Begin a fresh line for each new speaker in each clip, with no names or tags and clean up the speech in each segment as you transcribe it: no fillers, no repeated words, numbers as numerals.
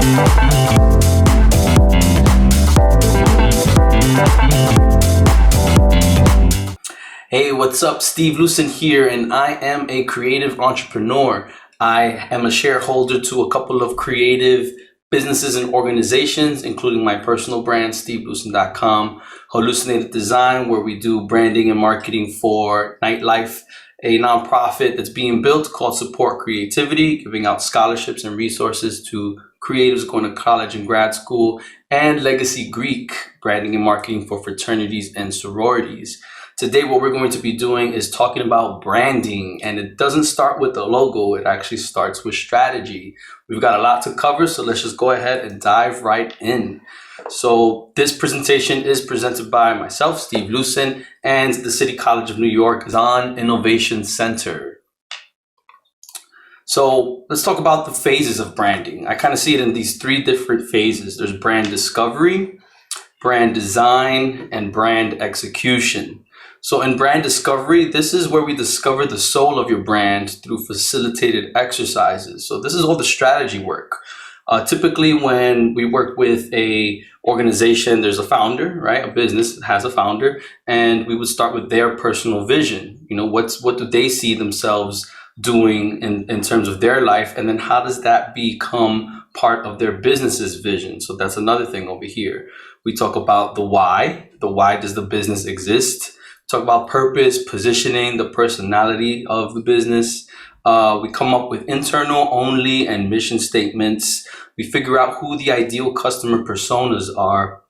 Hey, what's up? Steve Lucin here, and I am a creative entrepreneur. I am a shareholder to a couple of creative businesses and organizations, including my personal brand, stevelucin.com, Hallucinated Design, where we do branding and marketing for nightlife, a nonprofit that's being built called Support Creativity, giving out scholarships and resources to creatives going to college and grad school, and Legacy Greek, branding and marketing for fraternities and sororities. Today, what we're going to be doing is talking about branding, and it doesn't start with the logo. It actually starts with strategy. We've got a lot to cover, so let's just go ahead and dive right in. So this presentation is presented by myself, Steve Lucin, and the City College of New York ZAHN Innovation Center. So let's talk about the phases of branding. I kind of see it in these three different phases. There's brand discovery, brand design, and brand execution. So in brand discovery, this is where we discover the soul of your brand through facilitated exercises. So this is all the strategy work. Typically when we work with a organization, there's a founder, right? A business has a founder, and we would start with their personal vision. You know, what do they see themselves doing in terms of their life? And then how does that become part of their business's vision? So that's another thing over here. We talk about the why. The why does the business exist? Talk about purpose, positioning, the personality of the business. We come up with internal only and mission statements. We figure out who the ideal customer personas are,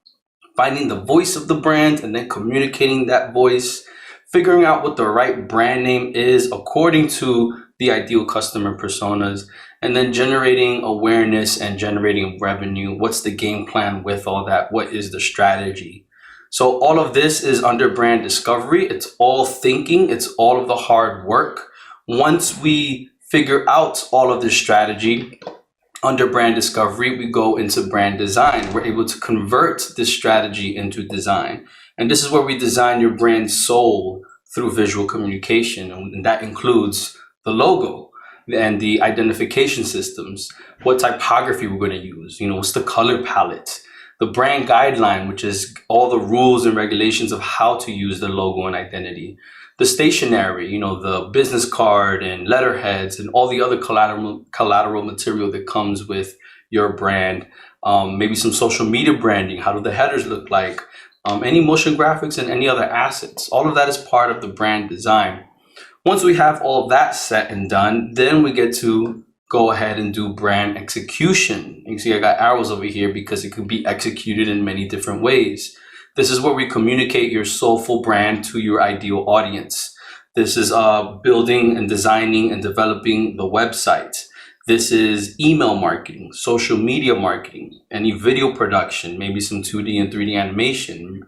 finding the voice of the brand and then communicating that voice, figuring out what the right brand name is according to the ideal customer personas, and then generating awareness and generating revenue. What's the game plan with all that? What is the strategy? So all of this is under brand discovery. It's all thinking. It's all of the hard work. Once we figure out all of this strategy under brand discovery, we go into brand design. We're able to convert this strategy into design. And this is where we design your brand soul through visual communication. And that includes the logo and the identification systems, what typography we're going to use, what's the color palette, the brand guideline, which is all the rules and regulations of how to use the logo and identity, the stationery, the business card and letterheads and all the other collateral material that comes with your brand, maybe some social media branding. How do the headers look like? Any motion graphics and any other assets. All of that is part of the brand design. Once we have all of that set and done, then we get to go ahead and do brand execution. You see I got arrows over here because it can be executed in many different ways. This is where we communicate your soulful brand to your ideal audience. This is building and designing and developing the website. This is email marketing, social media marketing, any video production, maybe some 2D and 3D animation.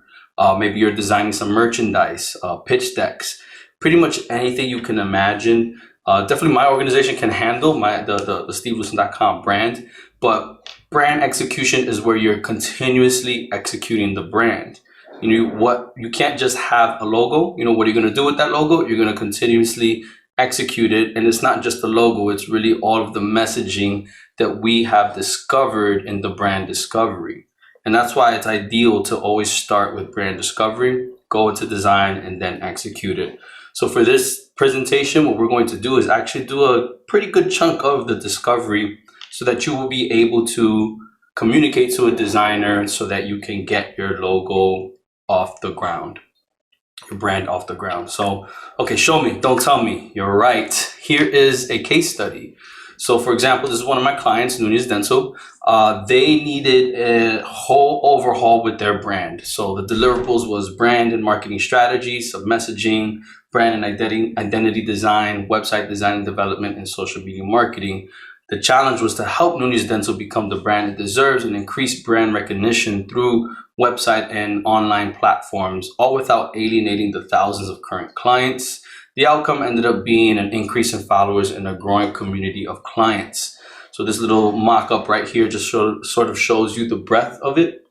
Maybe you're designing some merchandise, pitch decks, pretty much anything you can imagine. Definitely my organization can handle the stevelucin.com brand, but brand execution is where you're continuously executing the brand. You can't just have a logo. What are you going to do with that logo? You're going to continuously execute it. And it's not just the logo. It's really all of the messaging that we have discovered in the brand discovery. And that's why it's ideal to always start with brand discovery, go into design, and then execute it. So for this presentation, what we're going to do is actually do a pretty good chunk of the discovery so that you will be able to communicate to a designer so that you can get your logo off the ground, your brand off the ground. So, okay, show me, don't tell me. You're right. Here is a case study. So for example, this is one of my clients, Nunez Dental. They needed a whole overhaul with their brand. So the deliverables was brand and marketing strategy, some messaging, brand and identity design, website design and development, and social media marketing. The challenge was to help Nunez Dental become the brand it deserves and increase brand recognition through website and online platforms, all without alienating the thousands of current clients. The outcome ended up being an increase in followers and a growing community of clients. So this little mock-up right here just sort of shows you the breadth of it.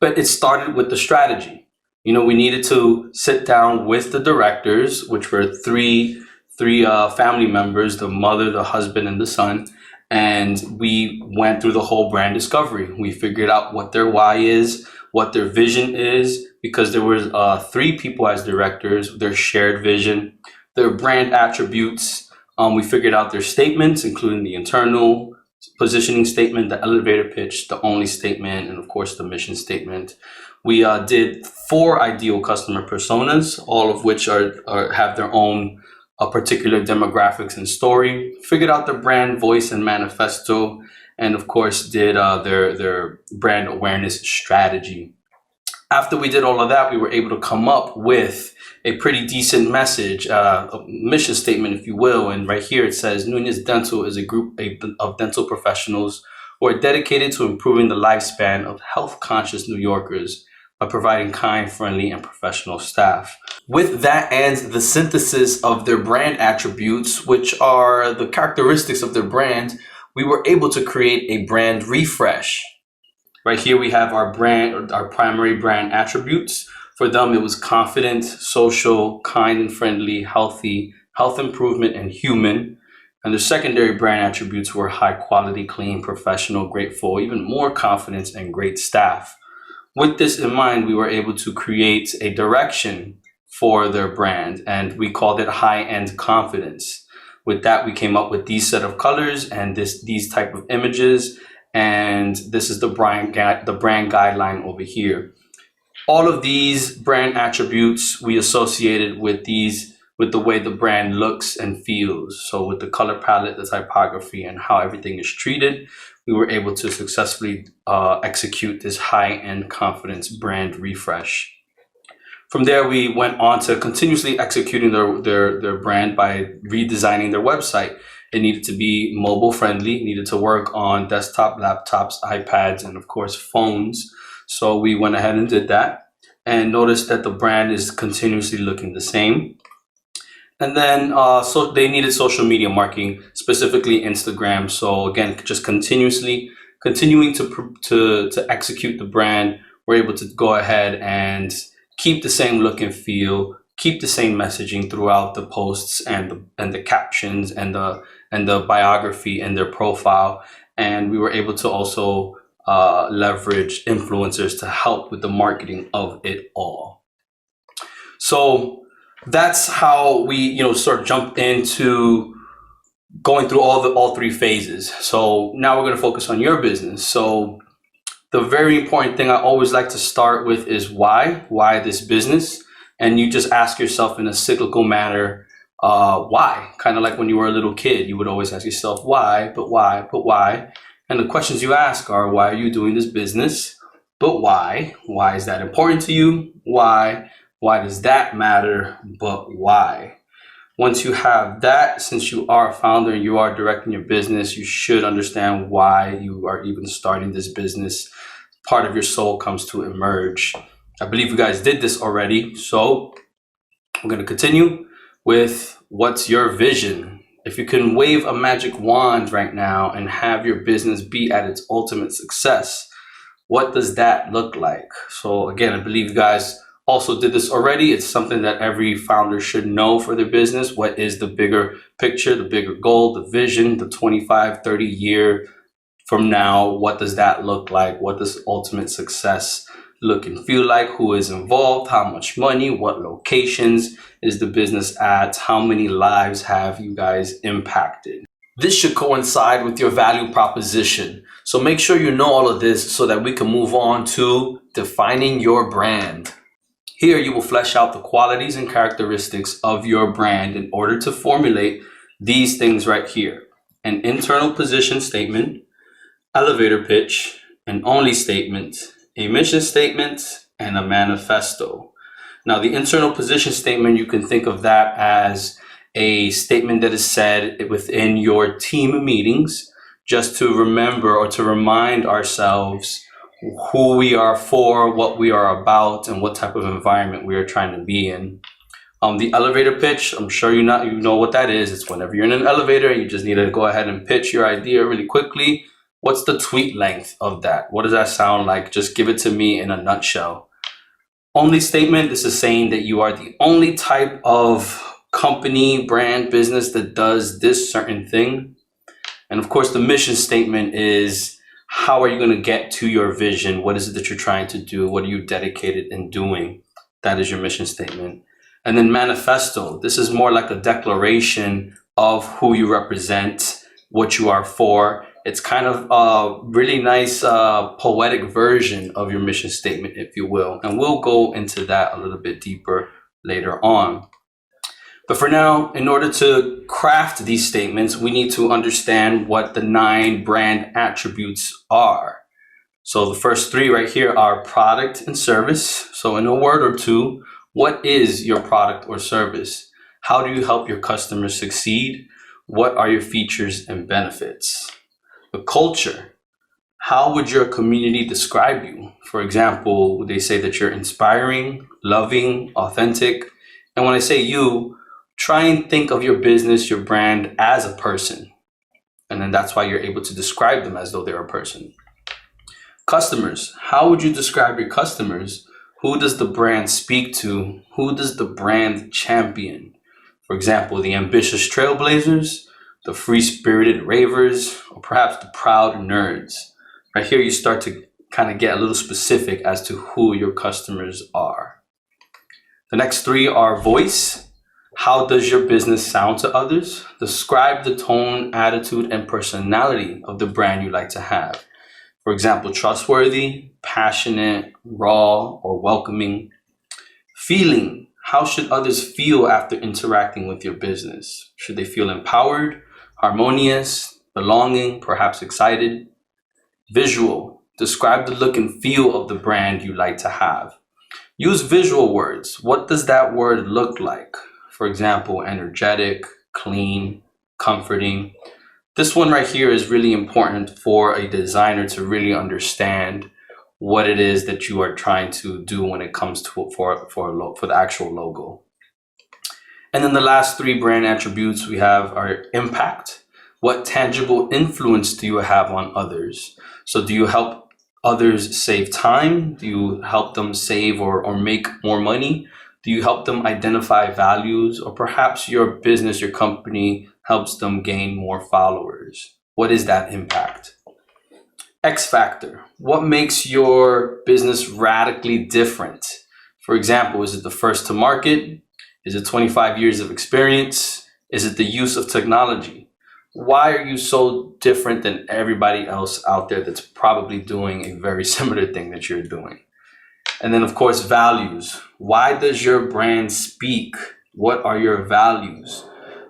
But it started with the strategy. We needed to sit down with the directors, which were three family members, the mother, the husband, and the son, And we went through the whole brand discovery. We figured out what their why is, what their vision is, because there was 3 people as directors, their shared vision, their brand attributes. We figured out their statements, including the internal positioning statement, the elevator pitch, the only statement, and of course the mission statement. We did 4 ideal customer personas, all of which have their own particular demographics and story. Figured out their brand voice and manifesto, and of course did their brand awareness strategy. After we did all of that, we were able to come up with a pretty decent message, a mission statement, if you will. And right here it says, Nunez Dental is a group of dental professionals who are dedicated to improving the lifespan of health-conscious New Yorkers by providing kind, friendly, and professional staff. With that and the synthesis of their brand attributes, which are the characteristics of their brand, we were able to create a brand refresh. Right here we have our primary brand attributes. For them, it was confident, social, kind and friendly, healthy, health improvement, and human. And their secondary brand attributes were high quality, clean, professional, grateful, even more confidence, and great staff. With this in mind, we were able to create a direction for their brand, and we called it high-end confidence. With that, we came up with these set of colors and these type of images, and this is the brand guideline over here. All of these brand attributes we associated with the way the brand looks and feels. So with the color palette, the typography, and how everything is treated, we were able to successfully execute this high-end confidence brand refresh. From there, we went on to continuously executing their brand by redesigning their website. It needed to be mobile friendly, needed to work on desktop, laptops, iPads, and of course phones. So we went ahead and did that and noticed that the brand is continuously looking the same. And then so they needed social media marketing, specifically Instagram. So again, just continuing to execute the brand, we're able to go ahead and keep the same look and feel, keep the same messaging throughout the posts and the captions and the biography and their profile. And we were able to also leverage influencers to help with the marketing of it all. So that's how we, sort of jump into going through all 3 phases. So now we're going to focus on your business. So the very important thing I always like to start with is why this business? And you just ask yourself in a cyclical manner, why? Kind of like when you were a little kid, you would always ask yourself, why, but why, but why? And the questions you ask are, why are you doing this business? But why? Why is that important to you? Why? Why does that matter? But why? Once you have that, since you are a founder and you are directing your business, you should understand why you are even starting this business. Part of your soul comes to emerge. I believe you guys did this already. So we're going to continue with what's your vision? If you can wave a magic wand right now and have your business be at its ultimate success, what does that look like? So again, I believe you guys also did this already. It's something that every founder should know for their business. What is the bigger picture, the bigger goal, the vision, the 25, 30 year from now? What does that look like? What does ultimate success look and feel like? Who is involved? How much money? What locations is the business at? How many lives have you guys impacted? This should coincide with your value proposition. So make sure you know all of this so that we can move on to defining your brand. Here you will flesh out the qualities and characteristics of your brand in order to formulate these things right here: an internal position statement, elevator pitch, an only statement, a mission statement, and a manifesto. Now, the internal position statement, you can think of that as a statement that is said within your team meetings, just to remember or to remind ourselves who we are for, what we are about, and what type of environment we are trying to be in. The elevator pitch, I'm sure you know what that is. It's whenever you're in an elevator and you just need to go ahead and pitch your idea really quickly. What's the tweet length of that? What does that sound like? Just give it to me in a nutshell. Only statement, this is saying that you are the only type of company, brand, business that does this certain thing. And of course, the mission statement is, how are you going to get to your vision? What is it that you're trying to do? What are you dedicated in doing? That is your mission statement. And then manifesto. This is more like a declaration of who you represent, what you are for. It's kind of a really nice poetic version of your mission statement, if you will. And we'll go into that a little bit deeper later on. But for now, in order to craft these statements, we need to understand what the 9 brand attributes are. So the first 3 right here are product and service. So in a word or two, what is your product or service? How do you help your customers succeed? What are your features and benefits? The culture. How would your community describe you? For example, would they say that you're inspiring, loving, authentic? And when I say you, try and think of your business, your brand as a person. And then that's why you're able to describe them as though they're a person. Customers. How would you describe your customers? Who does the brand speak to? Who does the brand champion? For example, the ambitious trailblazers, the free-spirited ravers, or perhaps the proud nerds. Right here, you start to kind of get a little specific as to who your customers are. The next 3 are voice. How does your business sound to others? Describe the tone, attitude, and personality of the brand you like to have. For example, trustworthy, passionate, raw, or welcoming. Feeling. How should others feel after interacting with your business? Should they feel empowered, harmonious, belonging, perhaps excited? Visual. Describe the look and feel of the brand you like to have. Use visual words. What does that word look like? For example, energetic, clean, comforting. This one right here is really important for a designer to really understand what it is that you are trying to do when it comes to for the actual logo. And then the last 3 brand attributes we have are impact. What tangible influence do you have on others? So do you help others save time? Do you help them save or make more money? Do you help them identify values? Or perhaps your business, your company helps them gain more followers? What is that impact? X factor. What makes your business radically different? For example, is it the first to market? Is it 25 years of experience? Is it the use of technology? Why are you so different than everybody else out there that's probably doing a very similar thing that you're doing? And then, of course, values. Why does your brand speak? What are your values?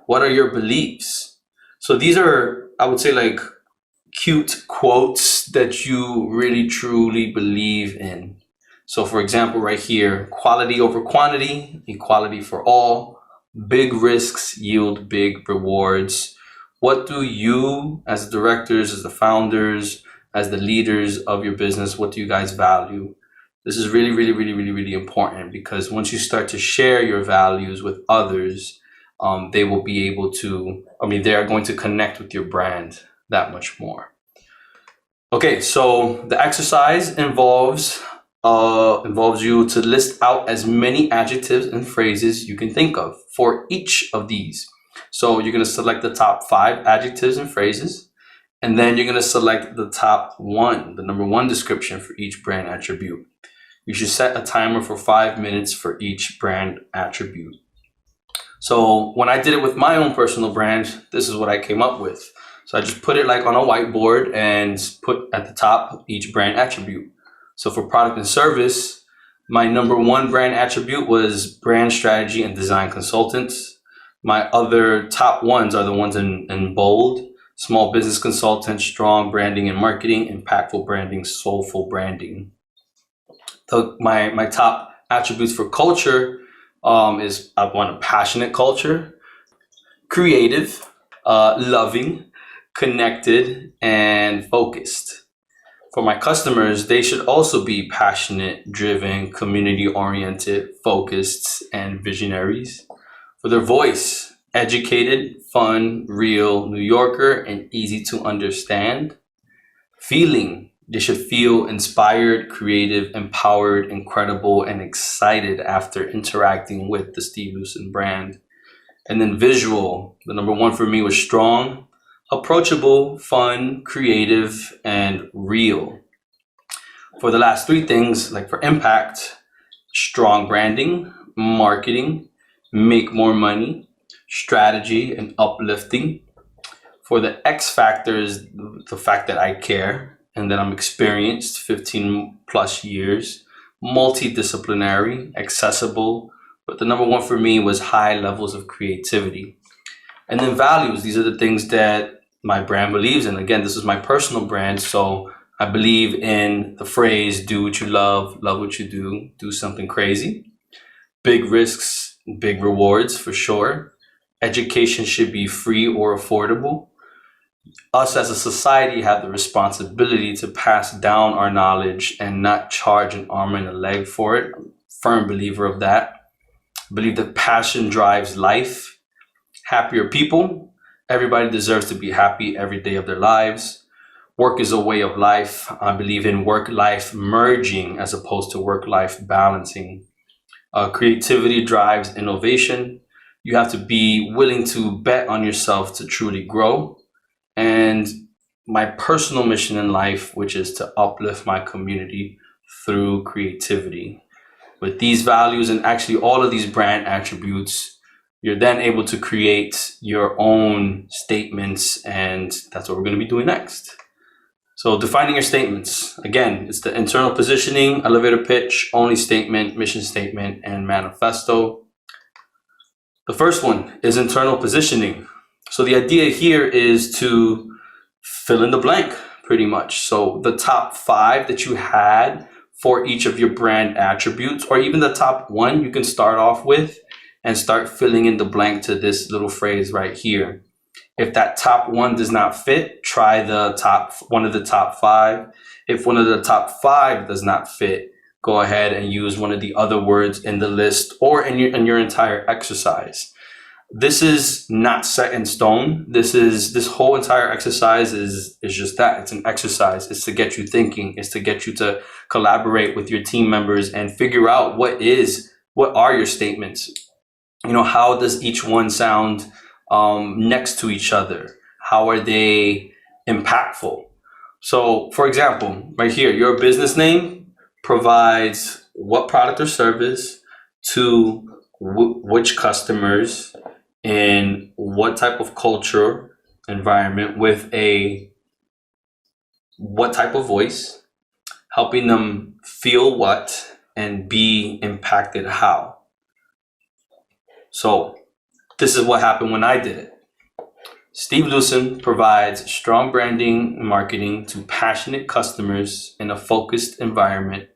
What are your beliefs? So these are, I would say, like cute quotes that you really truly believe in. So for example, right here, quality over quantity, equality for all, big risks yield big rewards. What do you, as the directors, as the founders, as the leaders of your business, what do you guys value? This is really, really, really, really, really important, because once you start to share your values with others, they will be able to, they are going to connect with your brand that much more. Okay, so the exercise involves you to list out as many adjectives and phrases you can think of for each of these. So you're going to select the top 5 adjectives and phrases, and then you're going to select the top 1, the number 1 description for each brand attribute. You should set a timer for 5 minutes for each brand attribute. So when I did it with my own personal brand, this is what I came up with. So I just put it like on a whiteboard and put at the top each brand attribute. So for product and service, my number 1 brand attribute was brand strategy and design consultants. My other top ones are the ones in bold: small business consultant, strong branding and marketing, impactful branding, soulful branding. So my top attributes for culture is I want a passionate culture, creative, loving, connected, and focused. For my customers, they should also be passionate, driven, community-oriented, focused, and visionaries. For their voice, educated, fun, real, New Yorker, and easy to understand. Feeling, they should feel inspired, creative, empowered, incredible, and excited after interacting with the Steve Lucin brand. And then visual, the number 1 for me was strong, approachable, fun, creative, and real. For the last three things, like for impact, strong branding, marketing, make more money, strategy, and uplifting. For the X factor is the fact that I care and that I'm experienced, 15 plus years, multidisciplinary, accessible. But the number one for me was high levels of creativity. And then values, these are the things that my brand believes in. Again, this is my personal brand. So I believe in the phrase, do what you love what you do something crazy. Big risks, big rewards for sure. Education should be free or affordable. Us as a society have the responsibility to pass down our knowledge and not charge an arm and a leg for it. I'm a firm believer of that. I believe that passion drives life. Happier people. Everybody deserves to be happy every day of their lives. Work is a way of life. I believe in work-life merging as opposed to work-life balancing. Creativity drives innovation. You have to be willing to bet on yourself to truly grow. And my personal mission in life, which is to uplift my community through creativity. With these values and actually all of these brand attributes, you're then able to create your own statements, and that's what we're going to be doing next. So defining your statements. Again, it's the internal positioning, elevator pitch, only statement, mission statement, and manifesto. The first one is internal positioning. So the idea here is to fill in the blank, pretty much. So the top 5 that you had for each of your brand attributes, or even the top 1 you can start off with and start filling in the blank to this little phrase right here. If that top 1 does not fit, try one of the top 5. If one of the top 5 does not fit, go ahead and use one of the other words in the list or in your entire exercise. This is not set in stone. This whole entire exercise is just that. It's an exercise. It's to get you thinking. It's to get you to collaborate with your team members and figure out what are your statements. How does each one sound next to each other? How are they impactful? So, for example, right here, your business name provides what product or service to which customers in what type of culture environment with what type of voice, helping them feel what and be impacted how. So this is what happened when I did it. Steve Lucin provides strong branding and marketing to passionate customers in a focused environment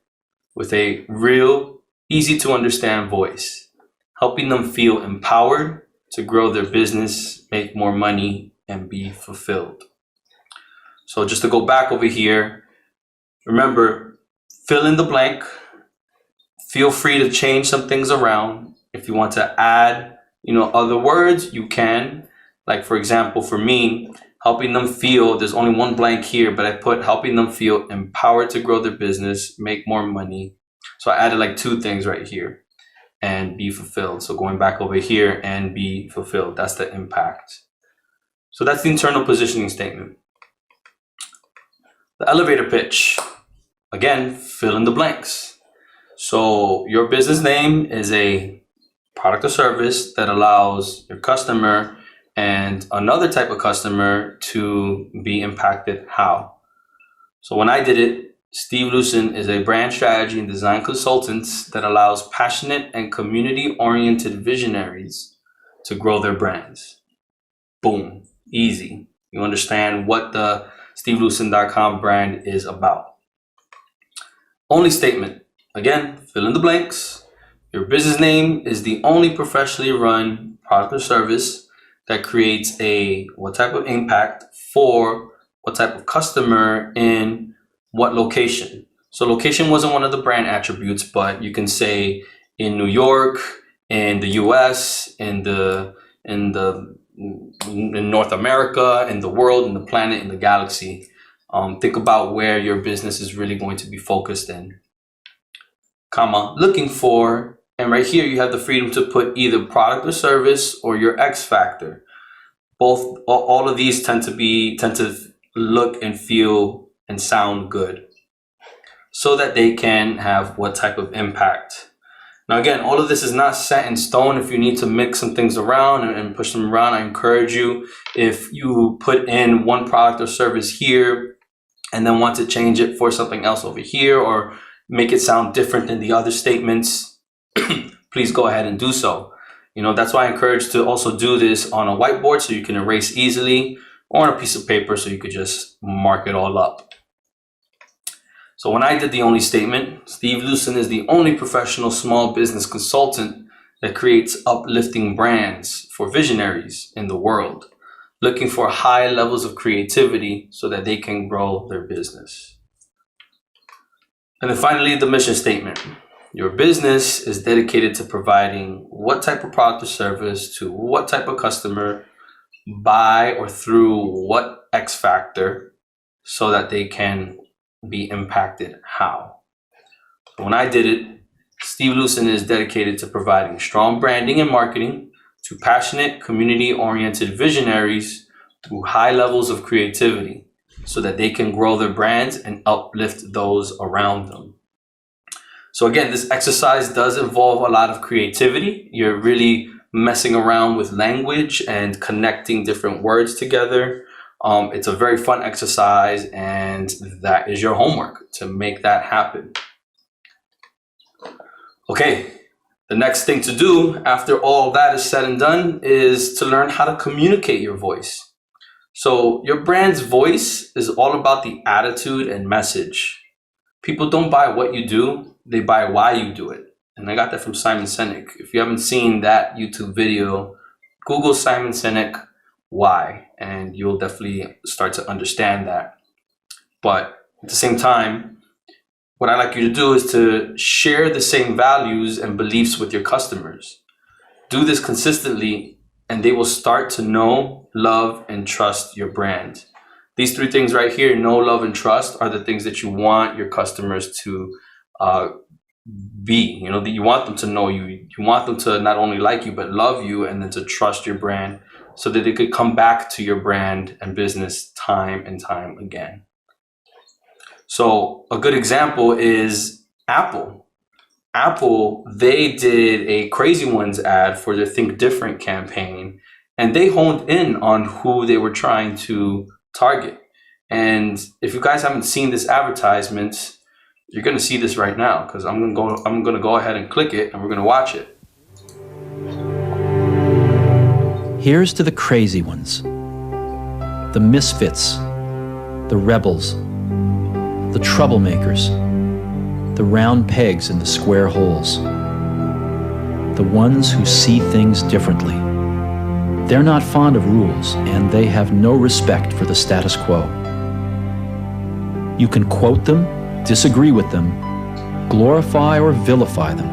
with a real, easy to understand voice, helping them feel empowered to grow their business, make more money, and be fulfilled. So just to go back over here, remember, fill in the blank. Feel free to change some things around. If you want to add, other words, you can. Like, for example, for me, helping them feel, there's only one blank here, but I put helping them feel empowered to grow their business, make more money. So I added like 2 things right here. And be fulfilled. So going back over here and be fulfilled, that's the impact. So that's the internal positioning statement. The elevator pitch, again, fill in the blanks. So your business name is a product or service that allows your customer and another type of customer to be impacted how. So when I did it, Steve Lucin is a brand strategy and design consultant that allows passionate and community-oriented visionaries to grow their brands. Boom, easy. You understand what the stevelucin.com brand is about. Only statement, again, fill in the blanks. Your business name is the only professionally run product or service that creates what type of impact for what type of customer in what location. So location wasn't one of the brand attributes, but you can say in New York, in the US, in North America, in the world, in the planet, in the galaxy. Think about where your business is really going to be focused in. Looking for, and right here you have the freedom to put either product or service or your X factor. Both, all of these tend to look and feel and sound good, so that they can have what type of impact. Now, again, all of this is not set in stone. If you need to mix some things around and push them around, I encourage you, if you put in one product or service here and then want to change it for something else over here, or make it sound different than the other statements, please go ahead and do so. You know, that's why I encourage to also do this on a whiteboard so you can erase easily, or on a piece of paper so you could just mark it all up. So when I did the only statement, Steve Lucin is the only professional small business consultant that creates uplifting brands for visionaries in the world, looking for high levels of creativity so that they can grow their business. And then finally, the mission statement. Your business is dedicated to providing what type of product or service to what type of customer, by or through what X factor, so that they can be impacted how. So when I did it, Steve Lucin is dedicated to providing strong branding and marketing to passionate, community-oriented visionaries through high levels of creativity so that they can grow their brands and uplift those around them. So again, this exercise does involve a lot of creativity. You're really messing around with language and connecting different words together. It's a very fun exercise, and that is your homework to make that happen. Okay, the next thing to do after all that is said and done is to learn how to communicate your voice. So your brand's voice is all about the attitude and message. People don't buy what you do, they buy why you do it. And I got that from Simon Sinek. If you haven't seen that YouTube video, Google Simon Sinek why, and you'll definitely start to understand that. But at the same time, what I like you to do is to share the same values and beliefs with your customers. Do this consistently, and they will start to know, love, and trust your brand. These three things right here, know, love, and trust, are the things that you want your customers to be. You know, that you want them to know you. You want them to not only like you, but love you, and then to trust your brand, so that they could come back to your brand and business time and time again. So a good example is Apple. Apple, they did a Crazy Ones ad for their Think Different campaign, and they honed in on who they were trying to target. And if you guys haven't seen this advertisement, you're gonna see this right now, because I'm gonna go ahead and click it, and we're gonna watch it.
Here's to the crazy ones, the misfits, the rebels, the troublemakers, the round pegs in the square holes, the ones who see things differently. They're not fond of rules, and they have no respect for the status quo. You can quote them, disagree with them, glorify or vilify them.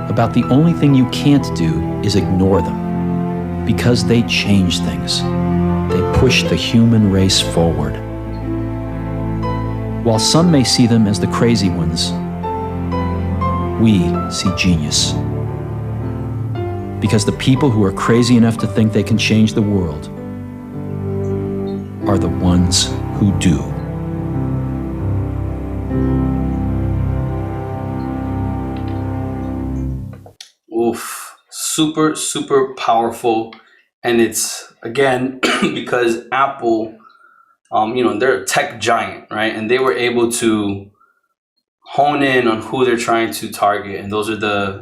About the only thing you can't do is ignore them, because they change things. They push the human race forward. While some may see them as the crazy ones, we see genius. Because the people who are crazy enough to think they can change the world are the ones who do.
Oof, super, super powerful. And it's, again, because Apple, they're a tech giant, right? And they were able to hone in on who they're trying to target. And those are the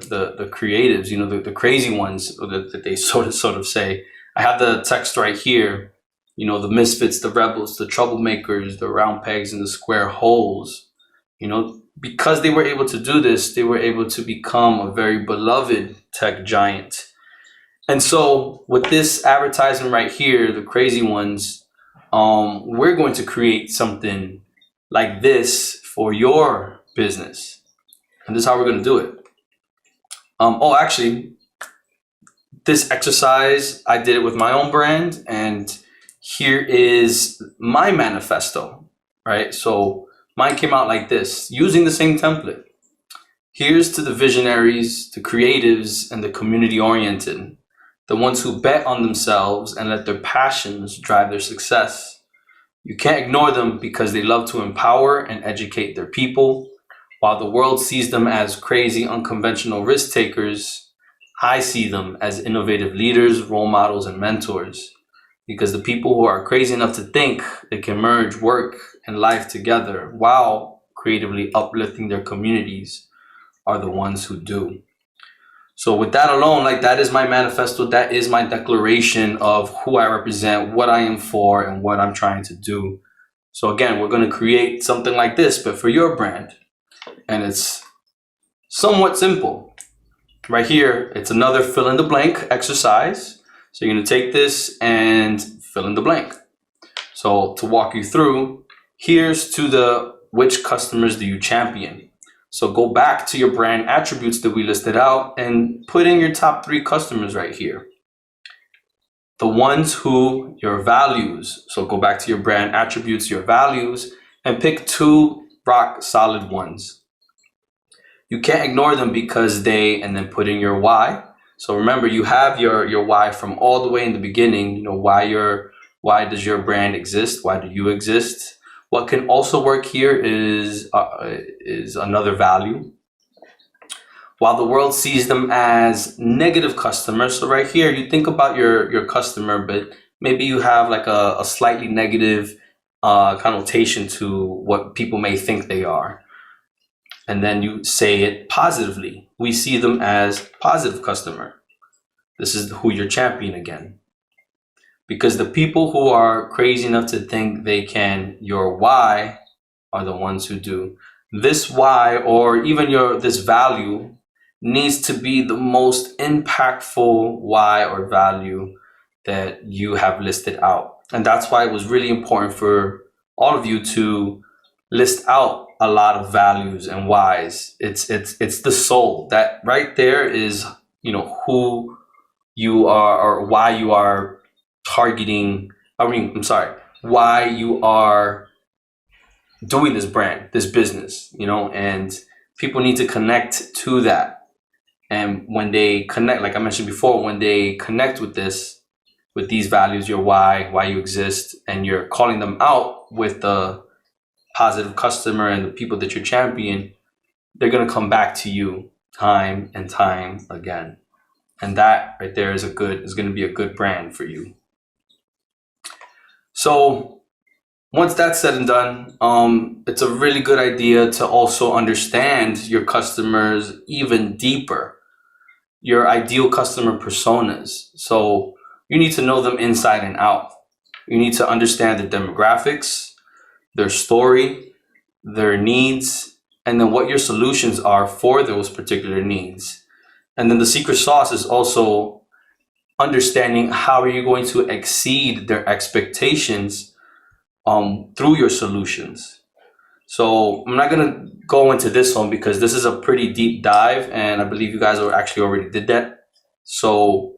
creatives, the crazy ones that they sort of say. I have the text right here, the misfits, the rebels, the troublemakers, the round pegs in the square holes. Because they were able to do this, they were able to become a very beloved tech giant. And so with this advertisement right here, the crazy ones, we're going to create something like this for your business. And this is how we're going to do it. Actually, this exercise, I did it with my own brand, and here is my manifesto, right? So mine came out like this, using the same template. Here's to the visionaries, the creatives, and the community-oriented, the ones who bet on themselves and let their passions drive their success. You can't ignore them because they love to empower and educate their people. While the world sees them as crazy, unconventional risk takers, I see them as innovative leaders, role models, and mentors. Because the people who are crazy enough to think they can merge work and life together while creatively uplifting their communities are the ones who do. So with that alone, like, that is my manifesto. That is my declaration of who I represent, what I am for, and what I'm trying to do. So again, we're going to create something like this, but for your brand. And it's somewhat simple. Right here, it's another fill in the blank exercise. So you're going to take this and fill in the blank. So to walk you through, here's to the which customers do you champion? So go back to your brand attributes that we listed out and put in your top 3 customers right here. The ones who your values. So go back to your brand attributes, your values, and pick 2 rock solid ones. You can't ignore them because they, and then put in your why. So remember, you have your why from all the way in the beginning. You know, why does your brand exist? Why do you exist? What can also work here is another value. While the world sees them as negative customers, so right here, you think about your customer, but maybe you have like a slightly negative connotation to what people may think they are. And then you say it positively. We see them as positive customer. This is who you're championing again. Because the people who are crazy enough to think they can, your why, are the ones who do. This why, or even this value, needs to be the most impactful why or value that you have listed out. And that's why it was really important for all of you to list out a lot of values and whys. It's the soul. That right there is, who you are, or why you are targeting. Why you are doing this brand, this business, and people need to connect to that. And when they connect, like I mentioned before, when they connect with these values, your why you exist, and you're calling them out with the positive customer and the people that you're championing, they're going to come back to you time and time again. And that right there is going to be a good brand for you. So once that's said and done, it's a really good idea to also understand your customers even deeper, your ideal customer personas. So you need to know them inside and out. You need to understand the demographics, their story, their needs, and then what your solutions are for those particular needs. And then the secret sauce is also understanding how are you going to exceed their expectations through your solutions. So I'm not going to go into this one because this is a pretty deep dive, and I believe you guys actually already did that. So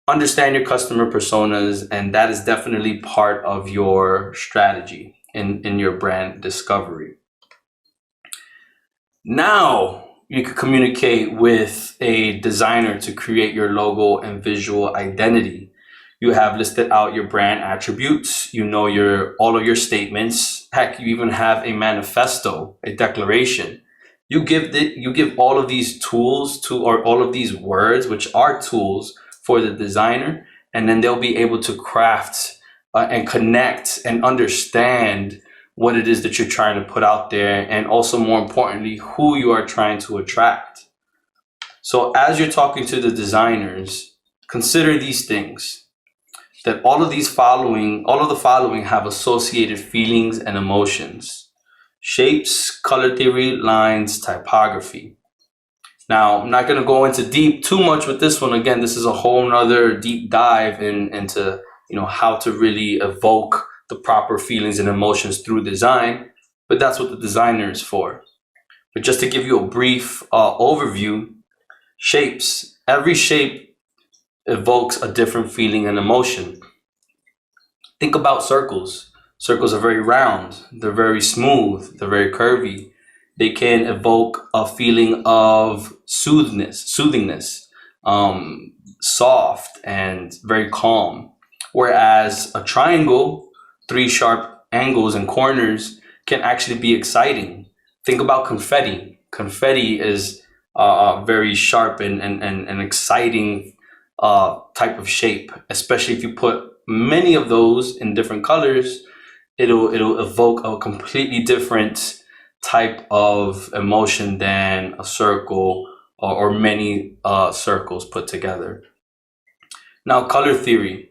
understand your customer personas, and that is definitely part of your strategy in your brand discovery. Now you can communicate with a designer to create your logo and visual identity. You have listed out your brand attributes, all of your statements. Heck, you even have a manifesto, a declaration. You give all of these tools or all of these words, which are tools for the designer, and then they'll be able to craft and connect and understand what it is that you're trying to put out there, and also more importantly, who you are trying to attract. So as you're talking to the designers, consider these things. That all of the following have associated feelings and emotions: shapes, color theory, lines, typography. Now, I'm not going to go into too much with this one. Again, this is a whole nother deep dive into how to really evoke the proper feelings and emotions through design, but that's what the designer is for. But just to give you a brief overview, shapes. Every shape evokes a different feeling and emotion. Think about circles. Circles are very round, they're very smooth, they're very curvy. They can evoke a feeling of soothingness. soft and very calm. Whereas a triangle, 3 sharp angles and corners, can actually be exciting. Think about confetti. Confetti is very sharp and exciting type of shape, especially if you put many of those in different colors. It'll evoke a completely different type of emotion than a circle or many circles put together. Now, color theory.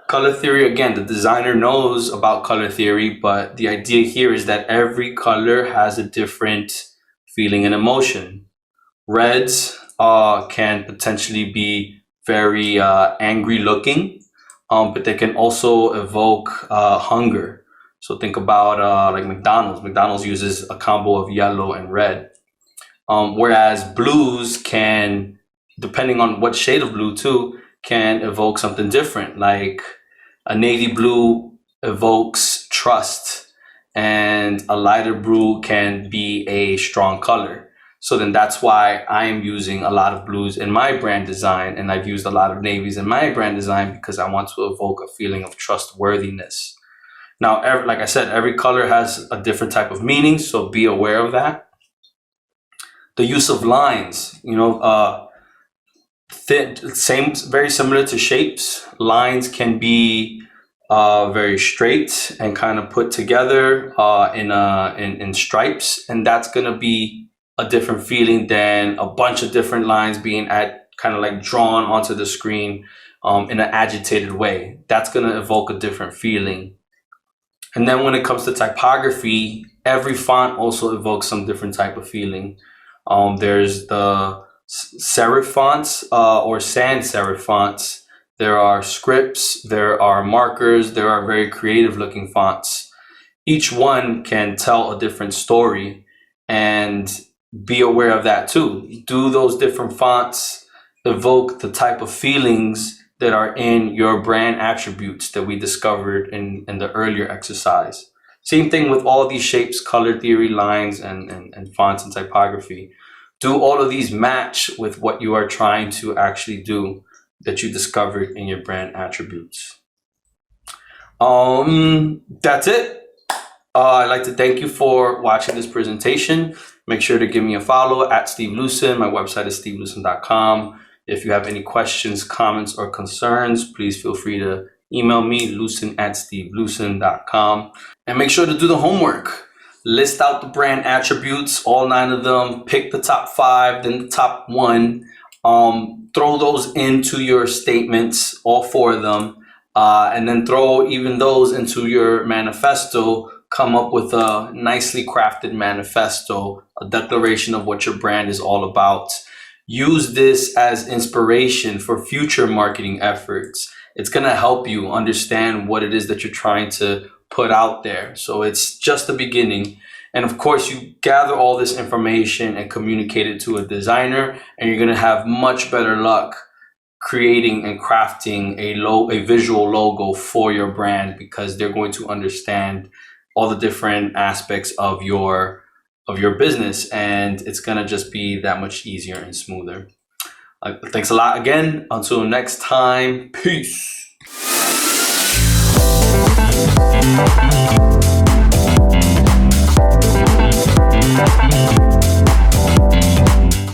Color theory, again, the designer knows about color theory, but the idea here is that every color has a different feeling and emotion. Reds can potentially be very angry looking, but they can also evoke hunger. So think about like McDonald's. McDonald's uses a combo of yellow and red. Whereas blues can, depending on what shade of blue too, can evoke something different. Like a navy blue evokes trust, and a lighter blue can be a strong color. So then that's why I am using a lot of blues in my brand design, and I've used a lot of navies in my brand design because I want to evoke a feeling of trustworthiness. Now, like I said, every color has a different type of meaning, so be aware of that. The use of lines, very similar to shapes. Lines can be very straight and kind of put together in stripes, and that's gonna be a different feeling than a bunch of different lines being kind of like drawn onto the screen in an agitated way. That's gonna evoke a different feeling. And then when it comes to typography, every font also evokes some different type of feeling. There's the serif fonts or sans serif fonts. There are scripts, there are markers, there are very creative looking fonts. Each one can tell a different story, and be aware of that too. Do those different fonts evoke the type of feelings that are in your brand attributes that we discovered in the earlier exercise? Same thing with all these shapes, color theory, lines, and fonts and typography. Do all of these match with what you are trying to actually do that you discovered in your brand attributes? That's it. I'd like to thank you for watching this presentation. Make sure to give me a follow at Steve Lucin. My website is stevelucin.com. If you have any questions, comments, or concerns, please feel free to email me, lucin@stevelucin.com. And make sure to do the homework. List out the brand attributes, all 9 of them. Pick the top 5, then the top 1. Throw those into your statements, all 4 of them. And then throw even those into your manifesto. Come up with a nicely crafted manifesto, a declaration of what your brand is all about. Use this as inspiration for future marketing efforts. It's going to help you understand what it is that you're trying to put out there. So it's just the beginning. And of course, you gather all this information and communicate it to a designer, and you're going to have much better luck creating and crafting a visual logo for your brand, because they're going to understand all the different aspects of your business, and it's gonna just be that much easier and smoother. Thanks a lot again. Until next time, peace.